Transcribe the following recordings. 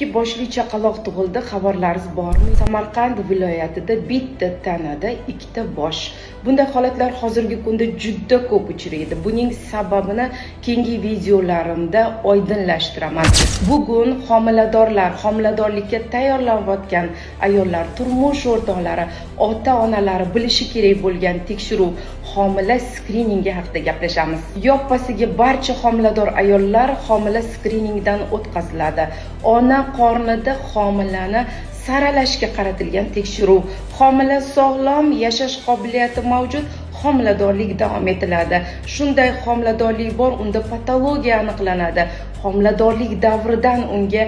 2 boshli chaqaloq tug'ildi. Xabarlaringiz bormi? Samarqand viloyatida bitta tanada 2 bosh. Bunday holatlar hozirgi kunda juda ko'p uchraydi. Buning sababini keyingi videolarimda oydinlashtiraman. Bugun homiladorlar, homiladorlikka tayyorlanayotgan ayollar, turmush o'rtoqlari, ota-onalari bilishi kerak bo'lgan tekshiruv, homila skriningi haqida gaplashamiz. Yoppasiga barcha homilador ayollar homila skriningdan o'tkaziladi. Ona qornida homilani saralashga qaratilgan tekshiruv, homila sog'lom, yashash qobiliyati mavjud, homiladorlik davom etiladi. Shunday homiladorlik bor, unda patologiya aniqlanadi. Homiladorlik davridan unga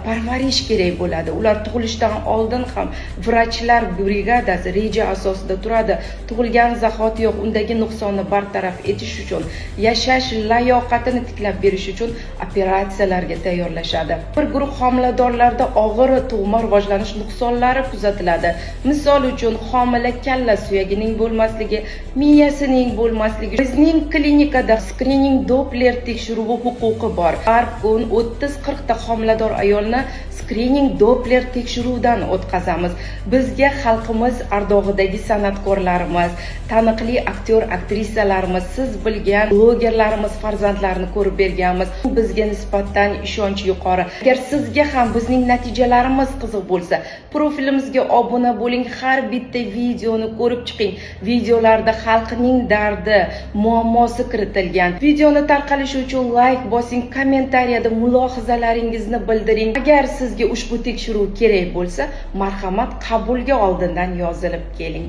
parvarish kerak bo'ladi. Ular tug'ilishdan oldin ham vrachlar brigadasi reja asosida turadi. Tug'ilgan zahotiyoq undagi nuqsonni bartaraf etish uchun, yashash layoqatini tiklab berish uchun operatsiyalarga tayyorlashadi. Bir guruh homiladorlarda og'ir tug'ma rivojlanish nuqsonlari kuzatiladi. Misol uchun homila kalla suyagining bo'lmasligi, miyasining bo'lmasligi. Bizning klinikada skrining Doppler tekshiruvi huquqi bor. Har kun 30-40 ta homilador ayolni skrining Doppler tekshiruvdan o'tkazamiz. Bizga xalqimiz ardog'idagi san'atkorlarimiz, taniqli aktyor, aktrisalarimiz, siz bilgan blogerlarimiz farzandlarini ko'rib berganmiz. Bizga nisbatan ishonch yuqori. Agar sizga ham bizning natijalarimiz qiziq bo'lsa, profilimizga obuna bo'ling, har bitta videoni ko'rib chiqing. Videolarda xalqning dardi, muammosi kiritilgan. Videoni tarqalishi uchun like bosing, kommentariyada mulohazalaringizni bildiring. Agar sizga ushbu tekshiruv kerak bo'lsa, marhamat qabulga oldindan yozilib keling.